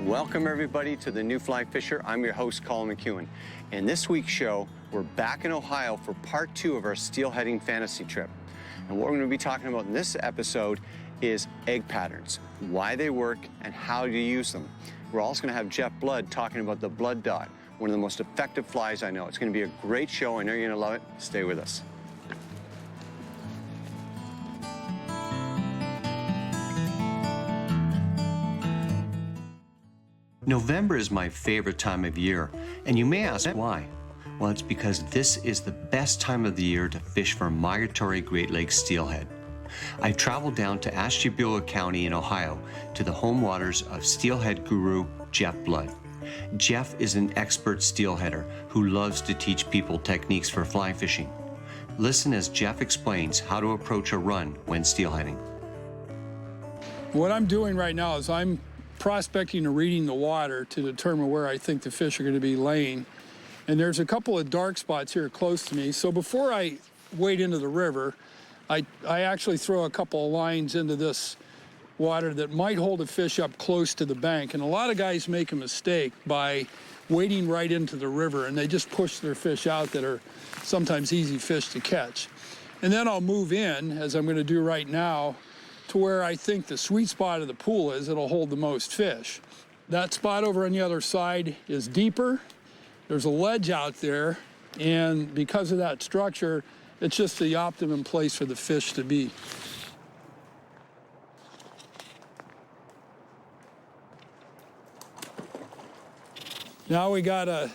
Welcome everybody to the New Fly Fisher. I'm your host, Colin McKeown. In this week's show, we're back in Ohio for part 2 of our steelheading fantasy trip. And what we're going to be talking about in this episode is egg patterns, why they work, and how to use them. We're also going to have Jeff Blood talking about the blood dot, one of the most effective flies I know. It's going to be a great show. I know you're going to love it. Stay with us. November is my favorite time of year, and you may ask why. Well, it's because this is the best time of the year to fish for migratory Great Lakes steelhead. I traveled down to Ashtabula County in Ohio to the home waters of steelhead guru Jeff Blood. Jeff is an expert steelheader who loves to teach people techniques for fly fishing. Listen as Jeff explains how to approach a run when steelheading. What I'm doing right now is I'm prospecting or reading the water to determine where I think the fish are going to be laying. And there's a couple of dark spots here close to me. So before I wade into the river, I actually throw a couple of lines into this water that might hold a fish up close to the bank. And a lot of guys make a mistake by wading right into the river, and they just push their fish out that are sometimes easy fish to catch. And then I'll move in, as I'm going to do right now, to where I think the sweet spot of the pool is. It'll hold the most fish. That spot over on the other side is deeper. There's a ledge out there, and because of that structure, it's just the optimum place for the fish to be. Now we gotta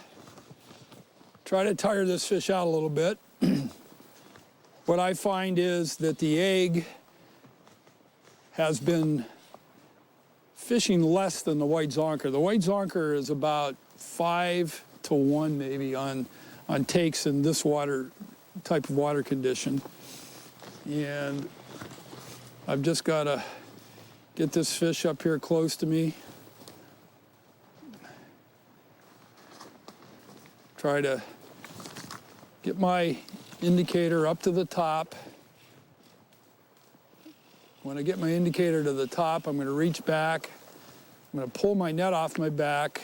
try to tire this fish out a little bit. What I find is that the egg has been fishing less than the white zonker. The white zonker is about 5 to 1 maybe on takes in this type of water condition. And I've just got to get this fish up here close to me. Try to get my indicator up to the top. When I get my indicator to the top, I'm going to reach back. I'm going to pull my net off my back.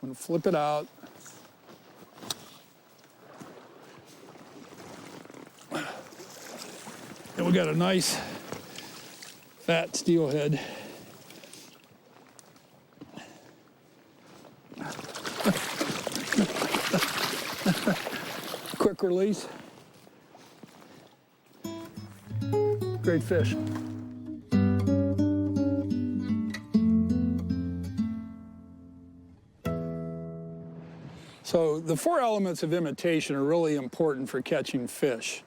I'm going to flip it out. And we got a nice fat steelhead. Quick release. Great fish. So the 4 elements of imitation are really important for catching fish.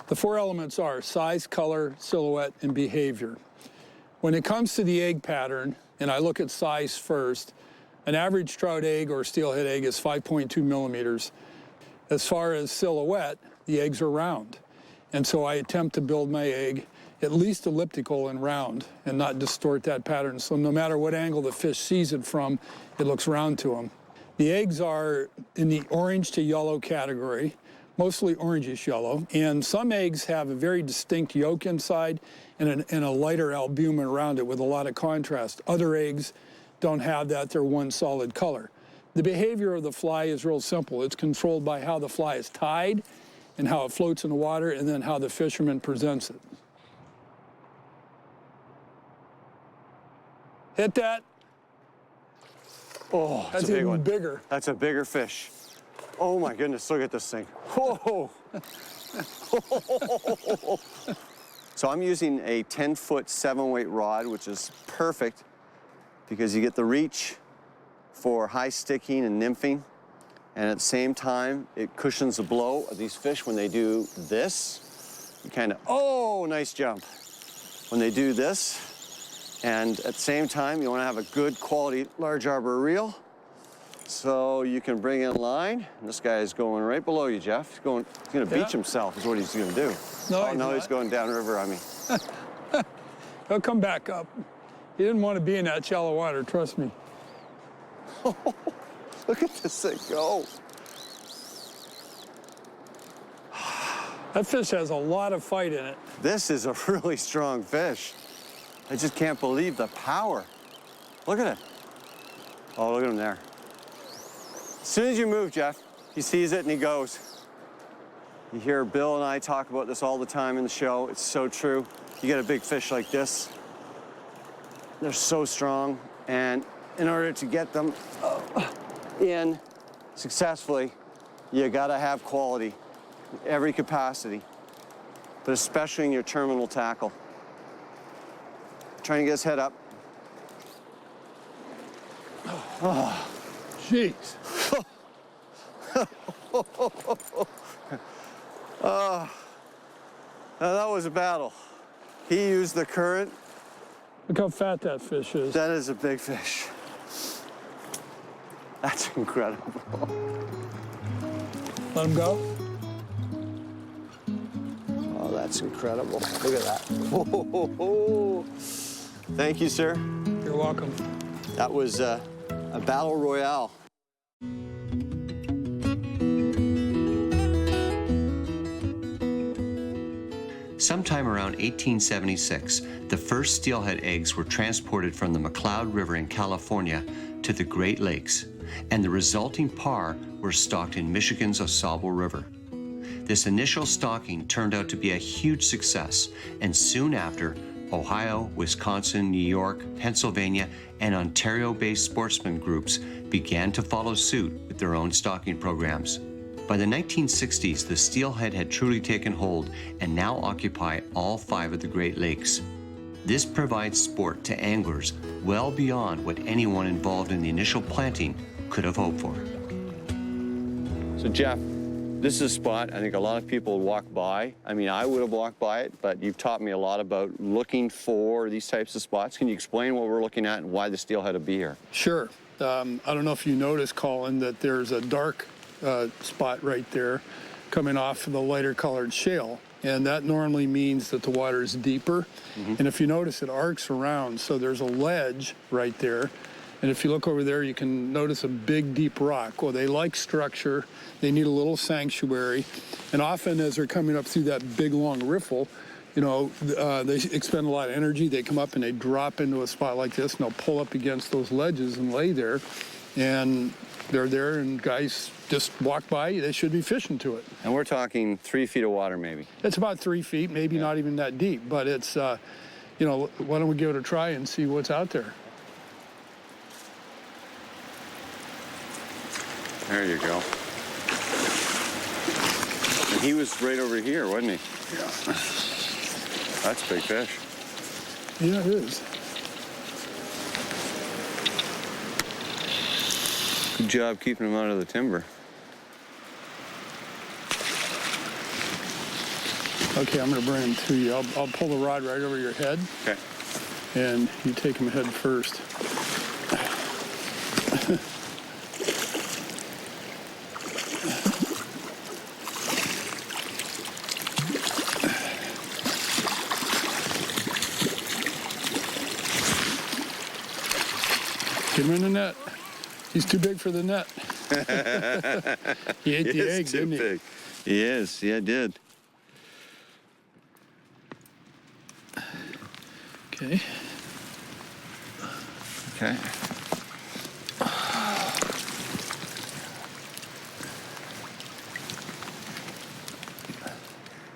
The 4 elements are size, color, silhouette, and behavior. When it comes to the egg pattern, and I look at size first, an average trout egg or steelhead egg is 5.2 millimeters. As far as silhouette, the eggs are round. And so I attempt to build my egg at least elliptical and round and not distort that pattern. So no matter what angle the fish sees it from, it looks round to them. The eggs are in the orange to yellow category, mostly orangish yellow. And some eggs have a very distinct yolk inside and a lighter albumin around it with a lot of contrast. Other eggs don't have that, they're one solid color. The behavior of the fly is real simple. It's controlled by how the fly is tied and how it floats in the water, and then how the fisherman presents it. Hit that. Oh, that's even one. Bigger. That's a bigger fish. Oh my goodness, look at this thing. Whoa. So I'm using a 10-foot 7-weight rod, which is perfect because you get the reach for high sticking and nymphing. And at the same time, it cushions the blow of these fish when they do this. You kind of, oh, nice jump. When they do this, and at the same time, you want to have a good quality large arbor reel. So you can bring in line. And this guy is going right below you, Jeff. He's going to beach himself is what he's going to do. No, he's going downriver on me. He'll come back up. He didn't want to be in that shallow water, trust me. Look at this thing go. That fish has a lot of fight in it. This is a really strong fish. I just can't believe the power. Look at it. Oh, look at him there. As soon as you move, Jeff, he sees it and he goes. You hear Bill and I talk about this all the time in the show. It's so true. You get a big fish like this, they're so strong, and in order to get them in successfully, you gotta have quality, every capacity, but especially in your terminal tackle. Trying to get his head up. Oh, jeez. Now that was a battle. He used the current. Look how fat that fish is. That is a big fish. That's incredible. Let him go. Oh, that's incredible. Look at that. Whoa. Thank you, sir. You're welcome. That was a battle royale. Sometime around 1876, the first steelhead eggs were transported from the McCloud River in California to the Great Lakes, and the resulting parr were stocked in Michigan's Osable River. This initial stocking turned out to be a huge success, and soon after, Ohio, Wisconsin, New York, Pennsylvania, and Ontario-based sportsman groups began to follow suit with their own stocking programs. By the 1960s, the steelhead had truly taken hold and now occupy all 5 of the Great Lakes. This provides sport to anglers well beyond what anyone involved in the initial planting could have hoped for. So Jeff, this is a spot I think a lot of people walk by. I mean, I would have walked by it, but you've taught me a lot about looking for these types of spots. Can you explain what we're looking at and why the steelhead will be here? Sure. I don't know if you noticed, Colin, that there's a dark spot right there coming off of the lighter colored shale, and that normally means that the water is deeper. And if you notice, it arcs around, so there's a ledge right there, and if you look over there you can notice a big deep rock. Well, they like structure, they need a little sanctuary, and often as they're coming up through that big long riffle, you know, they expend a lot of energy. They come up and they drop into a spot like this, and they'll pull up against those ledges and lay there, and they're there, and guys just walk by. They should be fishing to it. And we're talking 3 feet of water, maybe. It's about 3 feet, maybe not even that deep, but it's, you know, why don't we give it a try and see what's out there? There you go. And he was right over here, wasn't he? Yeah. That's a big fish. Yeah, it is. Good job keeping him out of the timber. Okay, I'm gonna bring him to you. I'll pull the rod right over your head. Okay. And you take him head first. Get him in the net. He's too big for the net. He ate the egg, didn't he? Big. He is. Yeah, I did. Okay. Okay.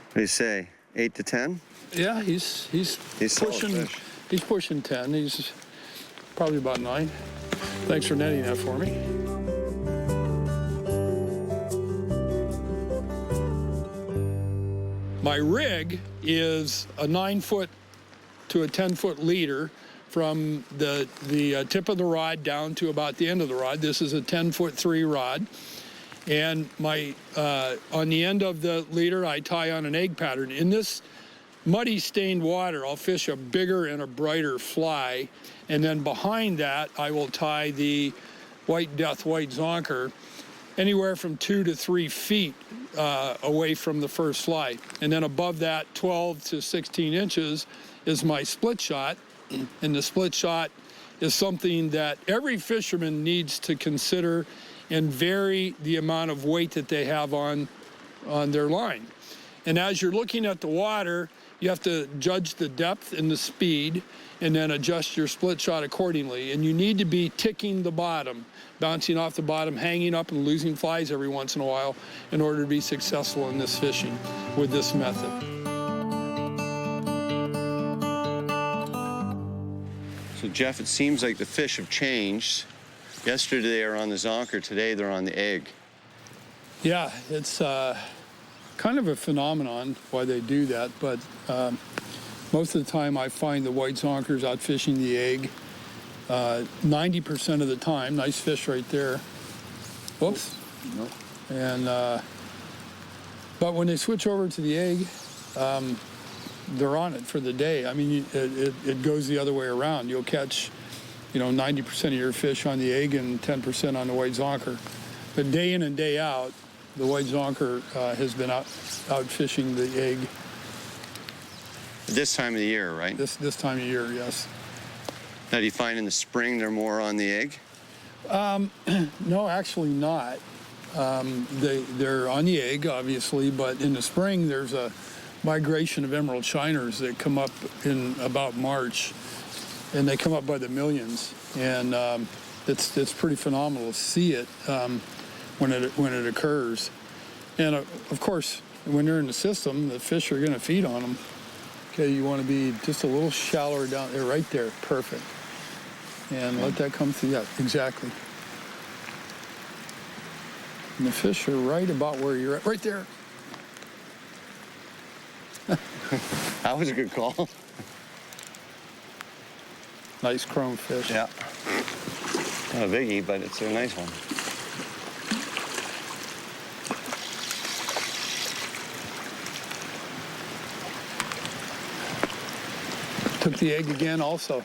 What do you say? 8 to 10? Yeah, he's pushing. He's pushing 10. He's probably about 9. Thanks for netting that for me. My rig is a 9-foot to a 10-foot leader from the tip of the rod down to about the end of the rod. This is a 10-foot 3 rod. And my on the end of the leader, I tie on an egg pattern. In this muddy stained water, I'll fish a bigger and a brighter fly. And then behind that, I will tie the white death white zonker anywhere from 2 to 3 feet away from the first fly. And then above that, 12 to 16 inches is my split shot. And the split shot is something that every fisherman needs to consider and vary the amount of weight that they have on their line. And as you're looking at the water, You have to judge the depth and the speed and then adjust your split shot accordingly. And you need to be ticking the bottom, bouncing off the bottom, hanging up and losing flies every once in a while in order to be successful in this fishing with this method. So Jeff, it seems like the fish have changed. Yesterday they were on the zonker, today they're on the egg. Yeah, it's kind of a phenomenon why they do that, but most of the time I find the white zonkers out fishing the egg 90% of the time. Nice fish right there. Whoops. Nope. And but when they switch over to the egg, they're on it for the day. I mean, it goes the other way around. You'll catch, 90% of your fish on the egg and 10% on the white zonker. But day in and day out, the white zonker has been out fishing the egg. This time of the year, right? This time of year, yes. Now, do you find in the spring they're more on the egg? No, actually not. They're on the egg, obviously, but in the spring there's a migration of emerald shiners that come up in about March, and they come up by the millions, and it's pretty phenomenal to see it when it occurs. And of course, when they're in the system, the fish are going to feed on them. Okay, you want to be just a little shallower down there, right there, perfect. And let that come through. Yeah, exactly. And the fish are right about where you're at, right there. That was a good call. Nice chrome fish. Yeah. Not a biggie, but it's a nice one. Took the egg again also.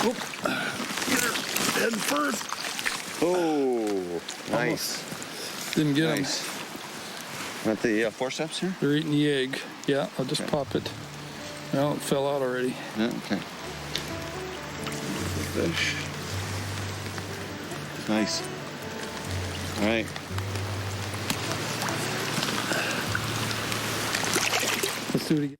Oop. Get her head first. Oh, nice. Didn't get him. Nice. Want the forceps here? They're eating the egg. Yeah, I'll just pop it. No, it fell out already. Yeah, okay. Fish. Nice. All right. Let's do it again.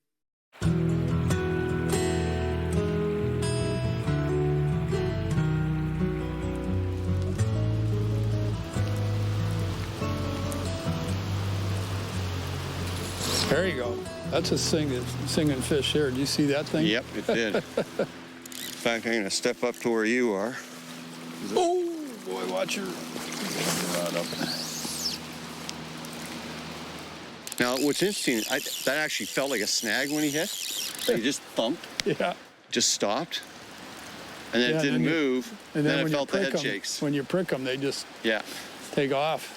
There you go. That's a singing fish there. Do you see that thing? Yep, it did. In fact, I'm going to step up to where you are. Oh, boy, watch your rod up. Now, what's interesting, that actually felt like a snag when he hit. He just thumped, Yeah. just stopped, and then Yeah, it didn't move. And then I when felt you the head prick 'em, shakes. when you prick them, they just Yeah. take off.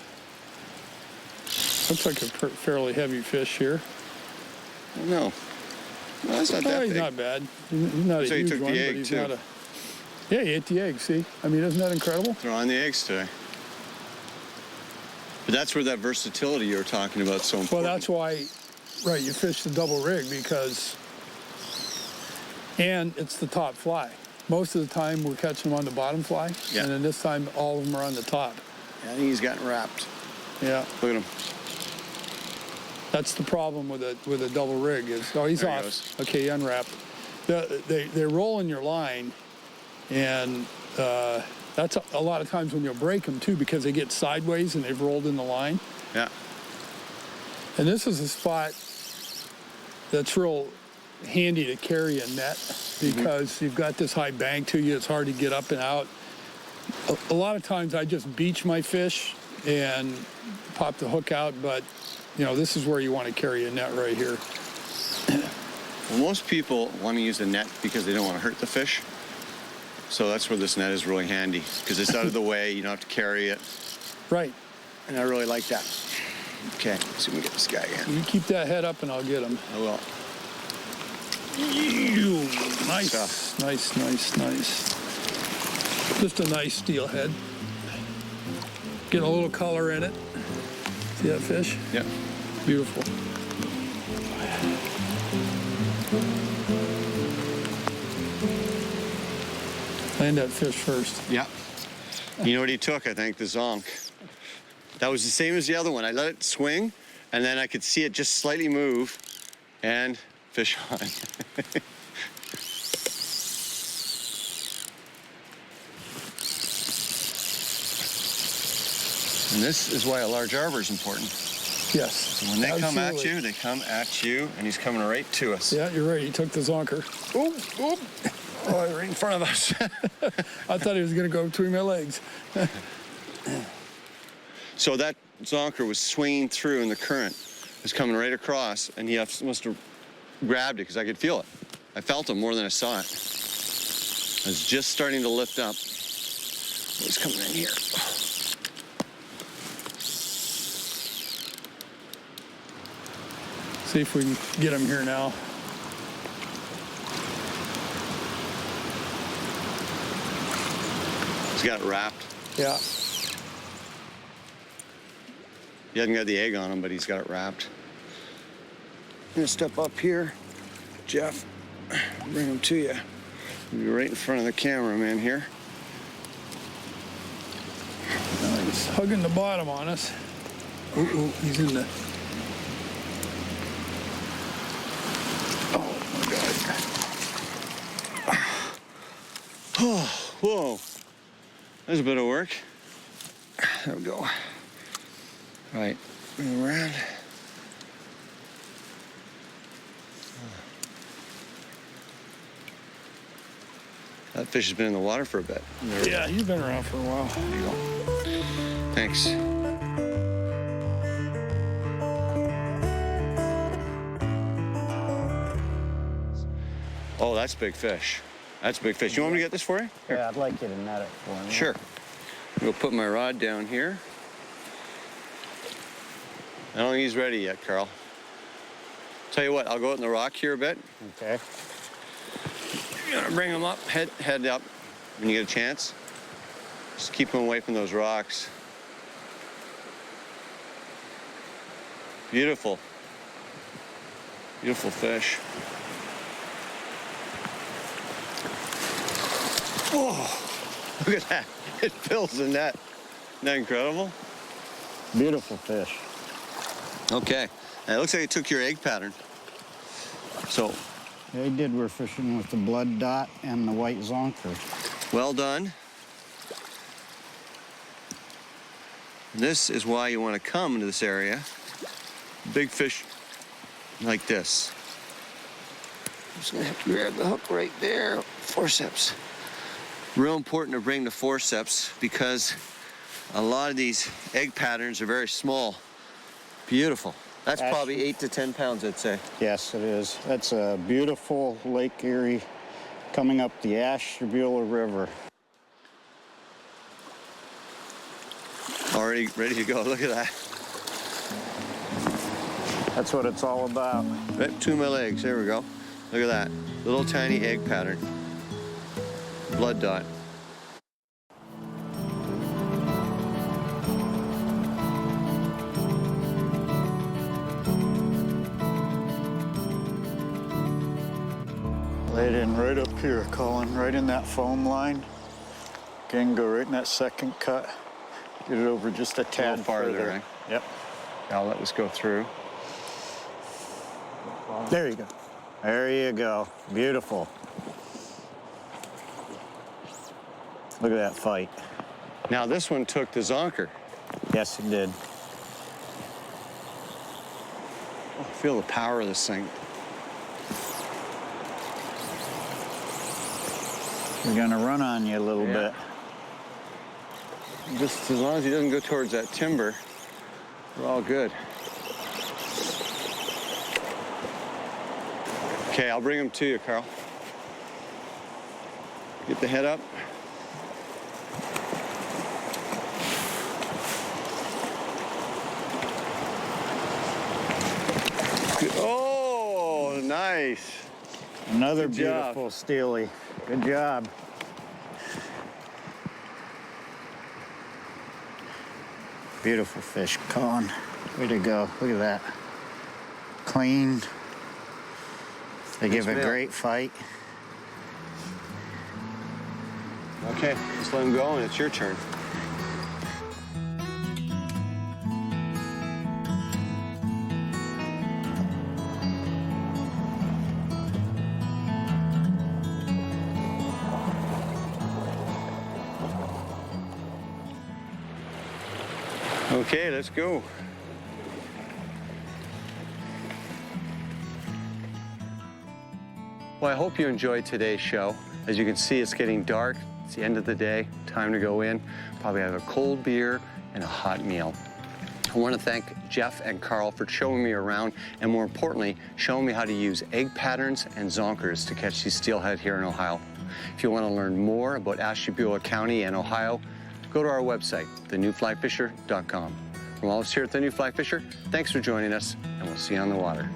Looks like a fairly heavy fish here. No, that's not that He's big. not bad. He's not So a he huge took the one, egg, but he's too. not a... Yeah, he ate the egg, see? I mean, isn't that incredible? They're on the eggs today. But that's where that versatility you were talking about is so important. Well, that's why, right, you fish the double rig because, and it's the top fly. Most of the time we're catching them on the bottom fly, Yeah. and then this time all of them are on the top. I think he's gotten wrapped. Yeah, Look at him. that's the problem with a double rig is, oh, he's There he off. goes. Okay, he unwrapped. They roll in your line, and that's a lot of times when you'll break them too because they get sideways and they've rolled in the line. Yeah. And this is a spot that's real handy to carry a net because you've got this high bank to you. It's hard to get up and out. A lot of times I just beach my fish and pop the hook out, but this is where you want to carry a net right here. Well, most people want to use the net because they don't want to hurt the fish. So that's where this net is really handy because it's out of the way. You don't have to carry it. Right. And I really like that. Okay, let's see if we can get this guy in. You keep that head up and I'll get him. I will. Nice, Stuff. nice. Just a nice steelhead. Get a little color in it. See that fish? Yep. Beautiful. Land that fish first. Yeah. You know what he took, I think? The zonk. That was the same as the other one. I let it swing, And then I could see it just slightly move and fish on. And this is why a large arbor is important. Yes. So when they come at you, they come at you, and he's coming right to us. Yeah, you're right. He took the zonker. Oop, oop. Oh, right in front of us. I thought he was going to go between my legs. So that zonker was swinging through, and the current was coming right across, and he must have grabbed it because I could feel it. I felt him more than I saw it. I was just starting to lift up. Oh, he's coming in here. See if we can get him here now. He's got it wrapped. Yeah. He hasn't got the egg on him, but he's got it wrapped. I'm gonna step up here, Jeff. Bring him to you. He'll be right in front of the camera, man, here. He's hugging the bottom on us. Ooh, he's in the... Oh, my God. Oh, whoa. There's a bit of work. There we go. All right, bring him around. That fish has been in the water for a bit. Yeah, he's been around for a while. There you go. Thanks. Oh, that's big fish. That's big fish. You want me to get this for you? Here. Yeah, I'd like you to net it for me. Sure. We'll put my rod down here. I don't think he's ready yet, Carl. Tell you what, I'll go out in the rock here a bit. Okay. You're gonna bring him up, head up, when you get a chance. Just keep him away from those rocks. Beautiful. Beautiful fish. Whoa, look at that. It fills the net. Isn't that incredible? Beautiful fish. Okay, and it looks like it took your egg pattern. So, They did. We're fishing with the blood dot and the white zonker. well done. This is why you want to come into this area. Big fish like this. I'm just gonna have to grab the hook right there. Forceps. Real important to bring the forceps because a lot of these egg patterns are very small. Beautiful. That's probably 8 to 10 pounds, I'd say. Yes, it is. That's a beautiful Lake Erie coming up the Ashtabula River. Already ready to go. Look at that. That's what it's all about. Right between my legs. There we go. Look at that. Little tiny egg pattern. Blood dot. Lay it in right up here, Colin, right in that foam line. Again, go right in that second cut. Get it over just a tad little farther, further. right? Yep. I'll let this go through. There you go. There you go. Beautiful. Look at that fight. Now this one took the zonker. Yes, it did. Oh, feel the power of this thing. We're gonna run on you a little bit. Just as long as he doesn't go towards that timber, we're all good. Okay, I'll bring him to you, Carl. Get the head up. Good. Oh, nice. Another Good job. beautiful steely. Good job. Beautiful fish, Colin. Way to go. Look at that. Clean. They give a male. great fight. Okay, just let him go and it's your turn. Okay, let's go. Well, I hope you enjoyed today's show. As you can see, it's getting dark. It's the end of the day. Time to go in. Probably have a cold beer and a hot meal. I want to thank Jeff and Carl for showing me around, and more importantly, showing me how to use egg patterns and zonkers to catch these steelhead here in Ohio. If you want to learn more about Ashtabula County and Ohio, go to our website, thenewflyfisher.com. From all of us here at The New Fly Fisher, thanks for joining us, and we'll see you on the water.